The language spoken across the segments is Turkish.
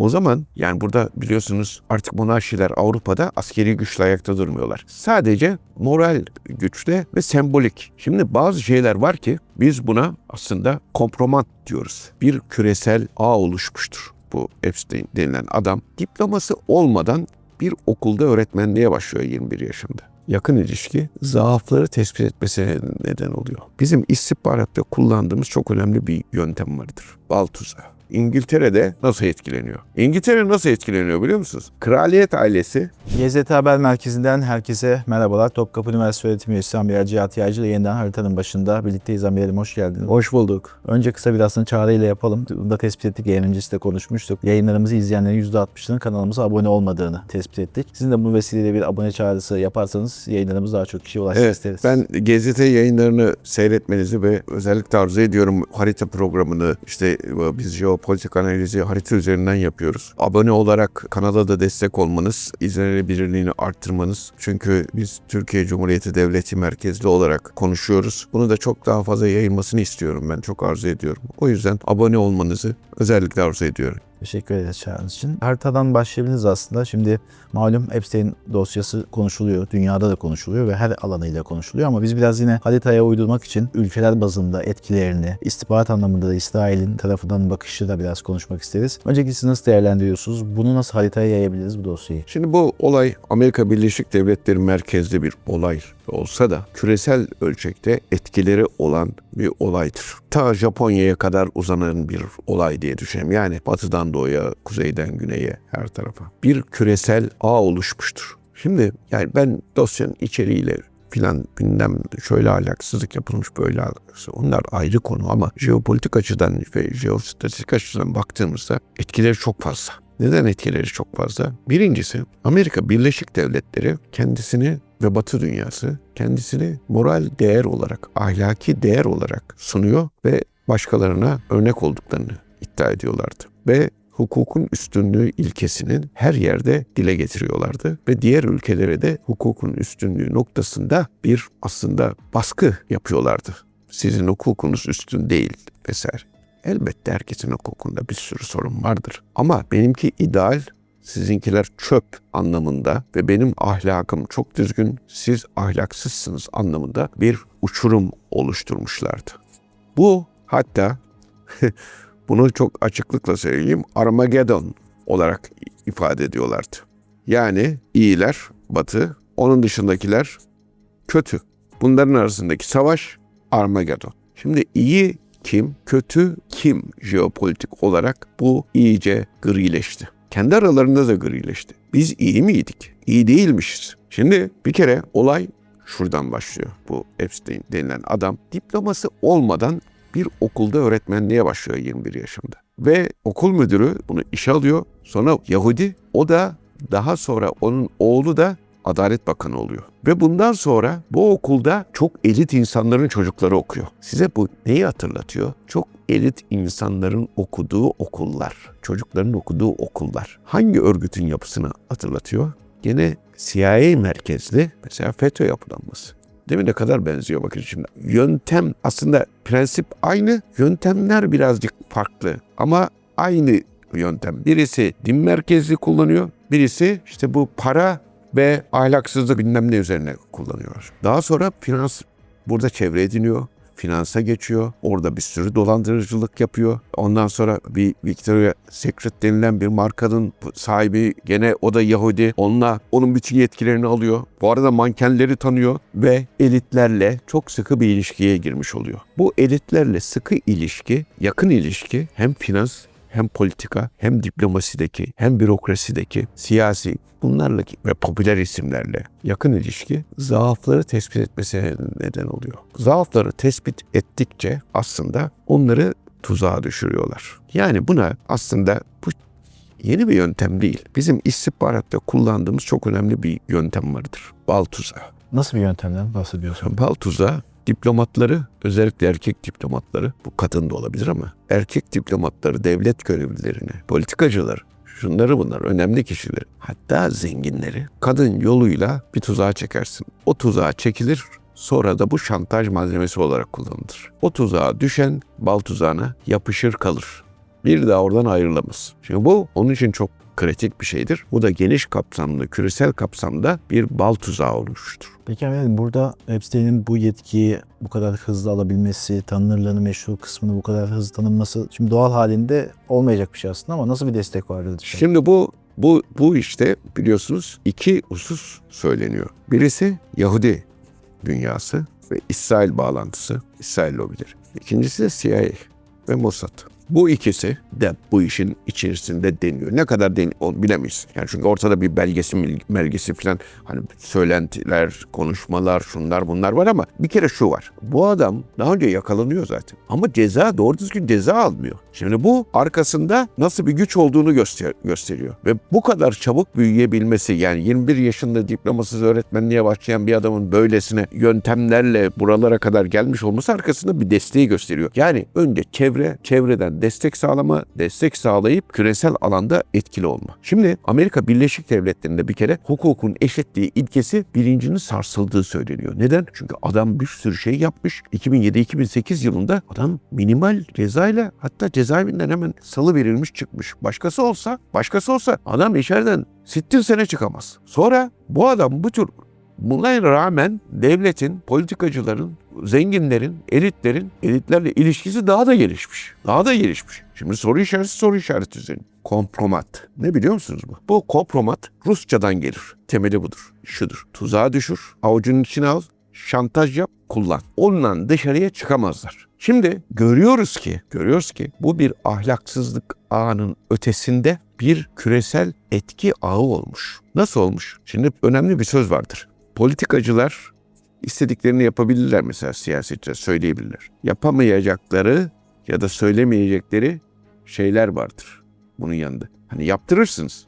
O zaman yani burada biliyorsunuz artık monarşiler Avrupa'da askeri güçle ayakta durmuyorlar. Sadece moral güçle ve sembolik. Şimdi bazı şeyler var ki biz buna aslında kompromat diyoruz. Bir küresel ağ oluşmuştur. Bu Epstein denilen adam diploması olmadan bir okulda öğretmenliğe başlıyor 21 yaşında. Yakın ilişki zaafları tespit etmesine neden oluyor. Bizim istihbaratta kullandığımız çok önemli bir yöntem vardır. Bal tuzağı. İngiltere'de nasıl etkileniyor? İngiltere nasıl etkileniyor biliyor musunuz? Kraliyet ailesi. YZT Haber Merkezi'nden herkese merhabalar. Topkapı Üniversitesi öğretim üyesi Amiral Cihat Yaycı ile yeniden haritanın başında birlikteyiz. Amiralim hoş geldiniz. Hoş bulduk. Önce kısa bir aslında çağrıyla yapalım. Bunu da tespit ettik. Yayın öncesi de konuşmuştuk. Yayınlarımızı izleyenlerin %60'ının kanalımıza abone olmadığını tespit ettik. Sizin de bu vesileyle bir abone çağrısı yaparsanız yayınlarımız daha çok kişiye ulaşsın isteriz. Ben GZT yayınlarını seyretmenizi ve özellikle arzu ediyorum harita programını işte biz jeopolitik analizi harita üzerinden yapıyoruz. Abone olarak kanala da destek olmanız, izlenebilirliğini arttırmanız. Çünkü biz Türkiye Cumhuriyeti Devleti merkezli olarak konuşuyoruz. Bunu da çok daha fazla yayılmasını istiyorum ben. Çok arzu ediyorum. O yüzden abone olmanızı özellikle arzu ediyorum. Teşekkür ederiz çağrınız için. Haritadan başlayabiliriz aslında. Şimdi malum Epstein dosyası konuşuluyor. Dünyada da konuşuluyor ve her alanıyla konuşuluyor. Ama biz biraz yine haritaya uydurmak için ülkeler bazında etkilerini, istihbarat anlamında da İsrail'in tarafından bakışı da biraz konuşmak isteriz. Öncelikle siz nasıl değerlendiriyorsunuz? Bunu nasıl haritaya yayabiliriz bu dosyayı? Şimdi bu olay Amerika Birleşik Devletleri merkezli bir olay olsa da küresel ölçekte etkileri olan bir olaydır. Ta Japonya'ya kadar uzanan bir olay diye düşünelim. Yani batıdan doğuya, kuzeyden güneye, her tarafa. Bir küresel ağ oluşmuştur. Şimdi yani ben dosyanın içeriğiyle filan gündem şöyle ahlaksızlık yapılmış böyle ahlaksızlık. Onlar ayrı konu ama jeopolitik açıdan ve jeostratejik açıdan baktığımızda etkileri çok fazla. Neden etkileri çok fazla? Birincisi Amerika Birleşik Devletleri kendisini ve Batı dünyası kendisini moral değer olarak, ahlaki değer olarak sunuyor ve başkalarına örnek olduklarını iddia ediyorlardı. Ve hukukun üstünlüğü ilkesinin her yerde dile getiriyorlardı ve diğer ülkelere de hukukun üstünlüğü noktasında bir aslında baskı yapıyorlardı. Sizin hukukunuz üstün değil vesaire. Elbette herkesin hukukunda bir sürü sorun vardır. Ama benimki ideal, sizinkiler çöp anlamında ve benim ahlakım çok düzgün, siz ahlaksızsınız anlamında bir uçurum oluşturmuşlardı. Bu hatta bunu çok açıklıkla söyleyeyim, Armageddon olarak ifade ediyorlardı. Yani iyiler Batı, onun dışındakiler kötü. Bunların arasındaki savaş Armageddon. Şimdi iyi kim, kötü kim jeopolitik olarak bu iyice grileşti. Kendi aralarında da grileşti. Biz iyi miydik? İyi değilmişiz. Şimdi bir kere olay şuradan başlıyor. Bu Epstein denilen adam diploması olmadan bir okulda öğretmenliğe başlıyor 21 yaşında. Ve okul müdürü bunu işe alıyor. Sonra Yahudi, o da daha sonra onun oğlu da Adalet Bakanı oluyor. Ve bundan sonra bu okulda çok elit insanların çocukları okuyor. Size bu neyi hatırlatıyor? Çok elit insanların okuduğu okullar, çocukların okuduğu okullar. Hangi örgütün yapısını hatırlatıyor? Gene CIA merkezli mesela FETÖ yapılanması. Değil mi? Ne kadar benziyor bakın şimdi. Yöntem aslında prensip aynı, yöntemler birazcık farklı ama aynı yöntem. Birisi din merkezli kullanıyor, birisi işte bu para ve ahlaksızlık bilmem ne üzerine kullanıyor. Daha sonra finans burada çevre ediniyor. Finansa geçiyor. Orada bir sürü dolandırıcılık yapıyor. Ondan sonra bir Victoria's Secret denilen bir markanın sahibi gene o da Yahudi. Onun bütün yetkilerini alıyor. Bu arada mankenleri tanıyor ve elitlerle çok sıkı bir ilişkiye girmiş oluyor. Bu elitlerle sıkı ilişki, yakın ilişki hem finans hem politika, hem diplomasideki, hem bürokrasideki, siyasi bunlarla ve popüler isimlerle yakın ilişki zaafları tespit etmesine neden oluyor. Zaafları tespit ettikçe aslında onları tuzağa düşürüyorlar. Yani buna aslında bu yeni bir yöntem değil. Bizim istihbaratta kullandığımız çok önemli bir yöntem vardır. Bal tuzağı. Nasıl bir yöntemden bahsediyorsun? Bal tuzağı diplomatları, özellikle erkek diplomatları, bu kadın da olabilir ama erkek diplomatları, devlet görevlilerini, politikacıları, şunları bunlar önemli kişileri, hatta zenginleri kadın yoluyla bir tuzağa çekersin. O tuzağa çekilir, sonra da bu şantaj malzemesi olarak kullanılır. O tuzağa düşen bal tuzağına yapışır kalır. Bir daha oradan ayrılamaz. Şimdi bu onun için çok kritik bir şeydir. Bu da geniş kapsamlı, küresel kapsamda bir bal tuzağı olmuştur. Peki Emre, burada Epstein'in bu yetkiyi bu kadar hızlı alabilmesi, tanınırlığını, meşru kısmını bu kadar hızlı tanınması şimdi doğal halinde olmayacak bir şey aslında ama nasıl bir destek vardı dışarı? Şimdi bu işte biliyorsunuz iki husus söyleniyor. Birisi Yahudi dünyası ve İsrail bağlantısı, İsrail lobileri. İkincisi de CIA ve Mossad. Bu ikisi de bu işin içerisinde deniyor. Ne kadar bilemeyiz. Yani çünkü ortada bir belgesi falan, hani söylentiler, konuşmalar, şunlar bunlar var ama bir kere şu var. Bu adam daha önce yakalanıyor zaten. Ama doğru düzgün ceza almıyor. Şimdi bu arkasında nasıl bir güç olduğunu gösteriyor. Ve bu kadar çabuk büyüyebilmesi, yani 21 yaşında diplomasız öğretmenliğe başlayan bir adamın böylesine yöntemlerle buralara kadar gelmiş olması arkasında bir desteği gösteriyor. Yani önce çevreden destek sağlayıp küresel alanda etkili olma. Şimdi Amerika Birleşik Devletleri'nde bir kere hukukun eşitliği ilkesi bilincinin sarsıldığı söyleniyor. Neden? Çünkü adam bir sürü şey yapmış. 2007-2008 yılında adam minimal cezayla, hatta cezaevinden hemen salıverilmiş çıkmış. Başkası olsa adam içeriden 60 sene çıkamaz. Sonra bu adam buna rağmen devletin, politikacıların, zenginlerin, elitlerle ilişkisi daha da gelişmiş. Şimdi soru işareti üzerine. Kompromat. Ne biliyor musunuz bu? Bu kompromat Rusçadan gelir. Temeli budur. Şudur. Tuzağa düşür, avucunun içine al, şantaj yap, kullan. Ondan dışarıya çıkamazlar. Şimdi görüyoruz ki bu bir ahlaksızlık ağının ötesinde bir küresel etki ağı olmuş. Nasıl olmuş? Şimdi önemli bir söz vardır. Politikacılar istediklerini yapabilirler, mesela siyasetçiler söyleyebilirler. Yapamayacakları ya da söylemeyecekleri şeyler vardır bunun yanında. Hani yaptırırsınız.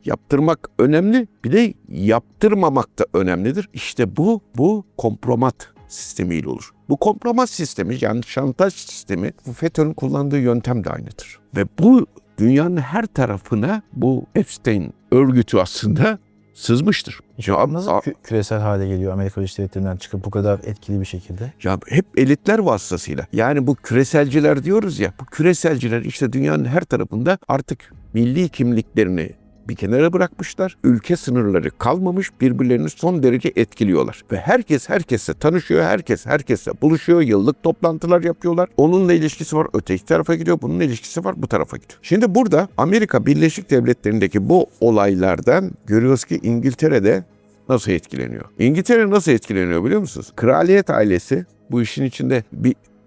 Yaptırmak önemli, bir de yaptırmamak da önemlidir. İşte bu kompromat sistemiyle olur. Bu kompromat sistemi, yani şantaj sistemi, bu FETÖ'nün kullandığı yöntem de aynıdır. Ve bu dünyanın her tarafına bu Epstein örgütü aslında sızmıştır. Nasıl küresel hale geliyor Amerika Birleşik Devletleri'nden çıkıp bu kadar etkili bir şekilde? Ya hep elitler vasıtasıyla. Yani bu küreselciler diyoruz ya, bu küreselciler işte dünyanın her tarafında artık milli kimliklerini bir kenara bırakmışlar. Ülke sınırları kalmamış, birbirlerini son derece etkiliyorlar. Ve herkes herkesle tanışıyor, herkes herkesle buluşuyor, yıllık toplantılar yapıyorlar. Onunla ilişkisi var, öteki tarafa gidiyor, bunun ilişkisi var, bu tarafa gidiyor. Şimdi burada Amerika Birleşik Devletleri'ndeki bu olaylardan görüyoruz ki İngiltere'de nasıl etkileniyor? İngiltere nasıl etkileniyor biliyor musunuz? Kraliyet ailesi bu işin içinde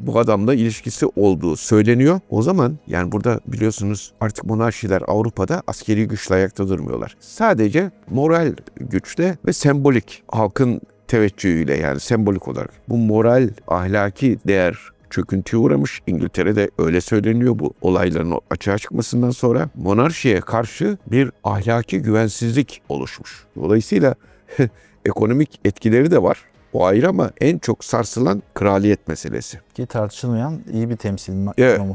bu adamla ilişkisi olduğu söyleniyor. O zaman yani burada biliyorsunuz artık monarşiler Avrupa'da askeri güçle ayakta durmuyorlar. Sadece moral güçle ve sembolik, halkın teveccühüyle, yani sembolik olarak. Bu moral, ahlaki değer çöküntüye uğramış. İngiltere'de öyle söyleniyor bu olayların açığa çıkmasından sonra. Monarşiye karşı bir ahlaki güvensizlik oluşmuş. Dolayısıyla ekonomik etkileri de var. O ayrı ama en çok sarsılan kraliyet meselesi. Ki tartışılmayan iyi bir temsil.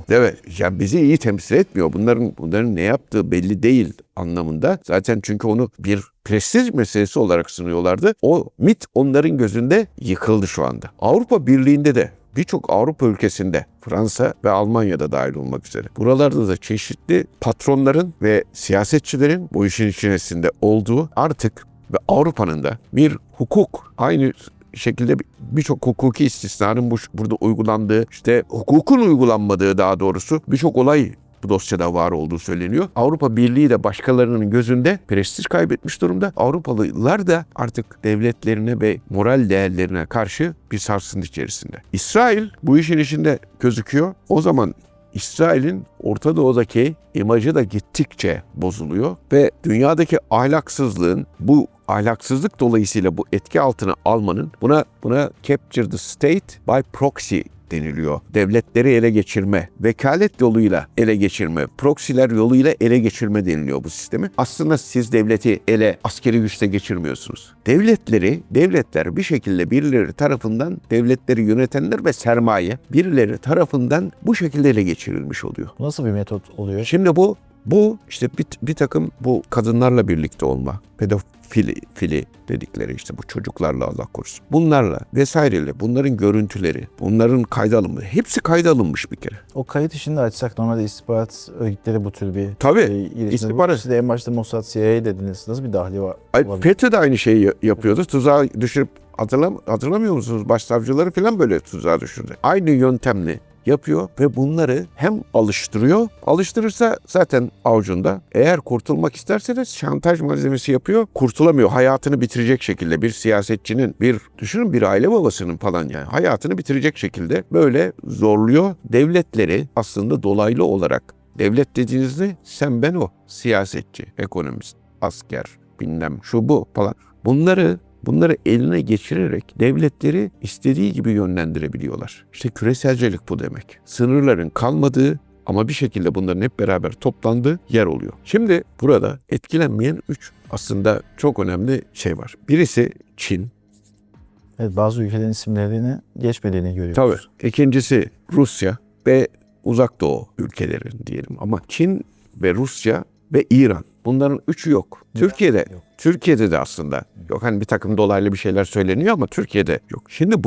Evet. Yani bizi iyi temsil etmiyor. Bunların ne yaptığı belli değil anlamında. Zaten çünkü onu bir prestij meselesi olarak sunuyorlardı. O mit onların gözünde yıkıldı şu anda. Avrupa Birliği'nde de birçok Avrupa ülkesinde, Fransa ve Almanya'da dahil olmak üzere, buralarda da çeşitli patronların ve siyasetçilerin bu işin içerisinde olduğu, artık ve Avrupa'nın da bir hukuk, aynı şekilde birçok hukuki istisnanın burada uygulandığı, işte hukukun uygulanmadığı, daha doğrusu birçok olay bu dosyada var olduğu söyleniyor. Avrupa Birliği de başkalarının gözünde prestij kaybetmiş durumda. Avrupalılar da artık devletlerine ve moral değerlerine karşı bir sarsıntı içerisinde. İsrail bu işin içinde gözüküyor. O zaman İsrail'in Orta Doğu'daki imajı da gittikçe bozuluyor ve dünyadaki ahlaksızlığın, bu ahlaksızlık dolayısıyla bu etki altına almanın, buna capture the state by proxy deniliyor. Devletleri ele geçirme, vekalet yoluyla ele geçirme, proksiler yoluyla ele geçirme deniliyor bu sistemi. Aslında siz devleti askeri güçle geçirmiyorsunuz. Devletler bir şekilde birileri tarafından, devletleri yönetenler ve sermaye birileri tarafından bu şekilde ele geçirilmiş oluyor. Nasıl bir metot oluyor? Şimdi Bu işte bir takım bu kadınlarla birlikte olma, pedofili dedikleri işte bu çocuklarla Allah korusun. Bunlarla vesaireyle bunların görüntüleri, bunların kayda alınması hepsi kayda alınmış bir kere. O kayıt işini de açsak normalde istihbarat örgütleri bu tür bir Tabii, ilişkide. istihbarat. Siz de en başta Mossad, CIA dediniz. Nasıl bir dahli var? FETÖ de aynı şeyi yapıyordu. Tuzağa düşürüp hatırlamıyor musunuz? Başsavcıları falan böyle tuzağa düşürdü. Aynı yöntemle yapıyor ve bunları hem alıştırıyor. Alıştırırsa zaten avucunda. Eğer kurtulmak isterseniz şantaj malzemesi yapıyor. Kurtulamıyor. Hayatını bitirecek şekilde bir siyasetçinin, düşünün bir aile babasının falan yani hayatını bitirecek şekilde böyle zorluyor. Devletleri aslında dolaylı olarak, devlet dediğinizde sen ben o siyasetçi, ekonomist, asker, bilmem şu bu falan. Bunları eline geçirerek devletleri istediği gibi yönlendirebiliyorlar. İşte küreselcilik bu demek. Sınırların kalmadığı ama bir şekilde bunların hep beraber toplandığı yer oluyor. Şimdi burada etkilenmeyen 3 aslında çok önemli şey var. Birisi Çin. Evet, bazı ülkelerin isimlerini geçmediğini görüyoruz. Tabii. İkincisi Rusya ve Uzak Doğu ülkelerin diyelim. Ama Çin ve Rusya ve İran. Bunların üçü yok. Türkiye'de de aslında yok. Hani bir takım dolaylı bir şeyler söyleniyor ama Türkiye'de yok. Şimdi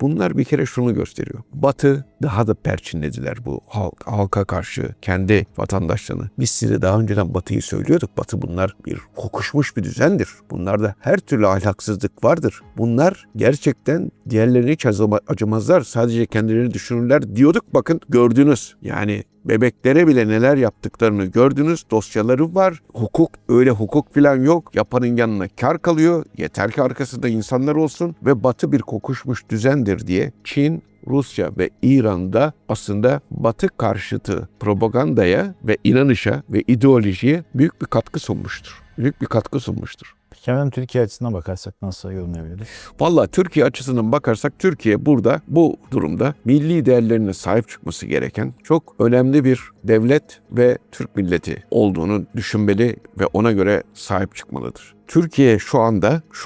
bunlar bir kere şunu gösteriyor. Batı daha da perçinlediler bu halka karşı, kendi vatandaşlarını. Biz size daha önceden Batı'yı söylüyorduk. Batı bunlar bir kokuşmuş bir düzendir. Bunlarda her türlü ahlaksızlık vardır. Bunlar gerçekten diğerlerine hiç acımazlar. Sadece kendilerini düşünürler diyorduk. Bakın gördünüz. Yani bebeklere bile neler yaptıklarını gördünüz. Dosyaları var. Öyle hukuk falan yok. Yapanın yanına kar kalıyor. Yeter ki arkasında insanlar olsun ve Batı bir kokuşmuş düzendir diye Çin, Rusya ve İran'da aslında Batı karşıtı propagandaya ve inanışa ve ideolojiye büyük bir katkı sunmuştur. Peki hemen Türkiye açısından bakarsak nasıl yorumlayabiliriz? Vallahi Türkiye açısından bakarsak Türkiye burada bu durumda milli değerlerine sahip çıkması gereken çok önemli bir devlet ve Türk milleti olduğunu düşünmeli ve ona göre sahip çıkmalıdır. Türkiye şu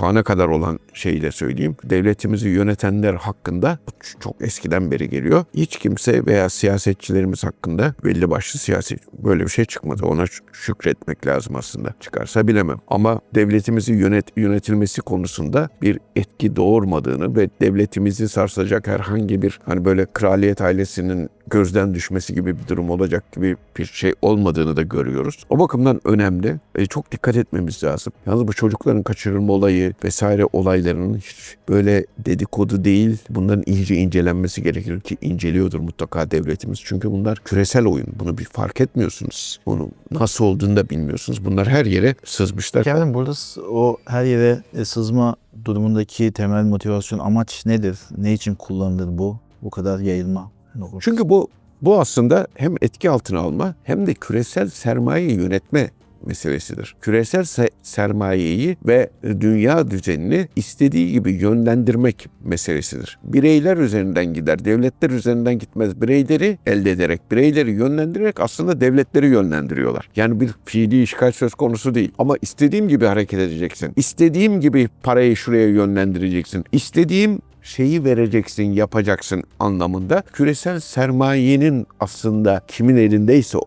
ana kadar olan şeyi de söyleyeyim. Devletimizi yönetenler hakkında çok eskiden beri geliyor. Hiç kimse veya siyasetçilerimiz hakkında belli başlı böyle bir şey çıkmadı. Ona şükretmek lazım aslında. Çıkarsa bilemem. Ama devletimizi yönetilmesi konusunda bir etki doğurmadığını ve devletimizi sarsacak herhangi bir hani böyle kraliyet ailesinin gözden düşmesi gibi bir durum olacak gibi bir şey olmadığını da görüyoruz. O bakımdan önemli. Çok dikkat etmemiz lazım. Yalnız bu çocukların kaçırılma olayı vesaire olaylarının hiç böyle dedikodu değil. Bunların iyice incelenmesi gerekir ki inceliyordur mutlaka devletimiz. Çünkü bunlar küresel oyun. Bunu bir fark etmiyorsunuz. Bunun nasıl olduğunu da bilmiyorsunuz. Bunlar her yere sızmışlar. Kevin, burada o her yere sızma durumundaki temel motivasyon, amaç nedir? Ne için kullanılır bu kadar yayılma? Çünkü bu aslında hem etki altına alma hem de küresel sermayeyi yönetme meselesidir. Küresel sermayeyi ve dünya düzenini istediği gibi yönlendirmek meselesidir. Bireyler üzerinden gider, devletler üzerinden gitmez. Bireyleri elde ederek, bireyleri yönlendirerek aslında devletleri yönlendiriyorlar. Yani bir fiili işgal söz konusu değil. Ama istediğim gibi hareket edeceksin. İstediğim gibi parayı şuraya yönlendireceksin. İstediğim şeyi vereceksin, yapacaksın anlamında küresel sermayenin aslında kimin elindeyse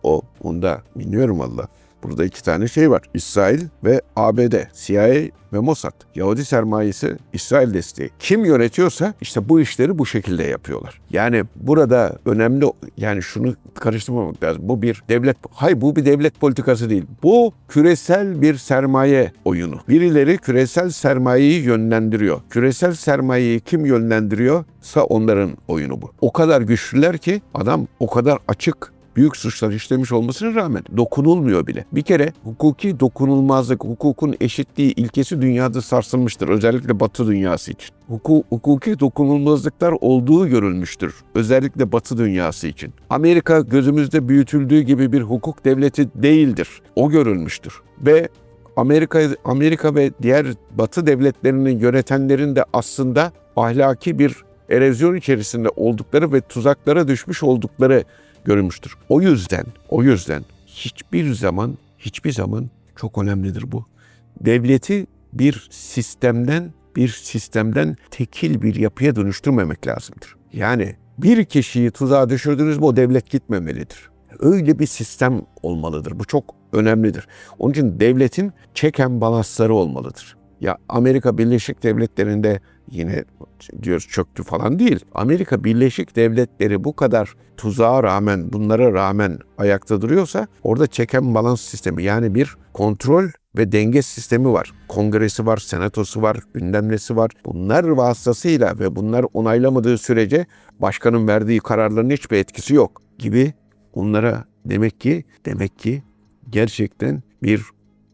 onda bilmiyorum valla. Burada 2 tane şey var. İsrail ve ABD, CIA ve Mossad. Yahudi sermayesi, İsrail desteği. Kim yönetiyorsa işte bu işleri bu şekilde yapıyorlar. Yani burada önemli, yani şunu karıştırmamak lazım. Bu bir devlet politikası değil. Bu küresel bir sermaye oyunu. Birileri küresel sermayeyi yönlendiriyor. Küresel sermayeyi kim yönlendiriyorsa onların oyunu bu. O kadar güçlüler ki adam o kadar açık büyük suçlar işlemiş olmasına rağmen dokunulmuyor bile. Bir kere hukuki dokunulmazlık, hukukun eşitliği ilkesi dünyada sarsılmıştır. Özellikle Batı dünyası için. Hukuki dokunulmazlıklar olduğu görülmüştür. Özellikle Batı dünyası için. Amerika gözümüzde büyütüldüğü gibi bir hukuk devleti değildir. O görülmüştür. Ve Amerika ve diğer Batı devletlerinin yönetenlerin de aslında ahlaki bir erozyon içerisinde oldukları ve tuzaklara düşmüş oldukları görülmüştür. O yüzden hiçbir zaman çok önemlidir bu. Devleti bir sistemden tekil bir yapıya dönüştürmemek lazımdır. Yani bir kişiyi tuzağa düşürdünüz mü o devlet gitmemelidir. Öyle bir sistem olmalıdır. Bu çok önemlidir. Onun için devletin check and balance'ları olmalıdır. Ya Amerika Birleşik Devletleri'nde yine diyoruz çöktü falan değil. Amerika Birleşik Devletleri bu kadar tuzağa rağmen, bunlara rağmen ayakta duruyorsa orada check and balance sistemi, yani bir kontrol ve denge sistemi var. Kongresi var, senatosu var, bilmem nesi var. Bunlar vasıtasıyla ve bunlar onaylamadığı sürece başkanın verdiği kararların hiçbir etkisi yok gibi, onlara demek ki gerçekten bir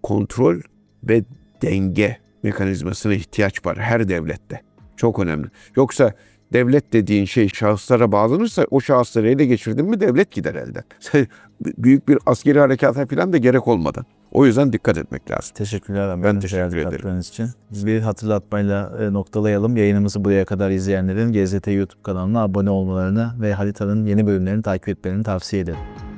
kontrol ve denge mekanizmasına ihtiyaç var her devlette. Çok önemli. Yoksa devlet dediğin şey şahıslara bağlanırsa o şahısları ele geçirdin mi devlet gider elden. Büyük bir askeri harekata falan da gerek olmadan. O yüzden dikkat etmek lazım. Teşekkürler Ahmet. Ben teşekkür ederim. Katkılarınız için. Biz bir hatırlatmayla noktalayalım. Yayınımızı buraya kadar izleyenlerin GZT YouTube kanalına abone olmalarını ve Harita'nın yeni bölümlerini takip etmelerini tavsiye ederim.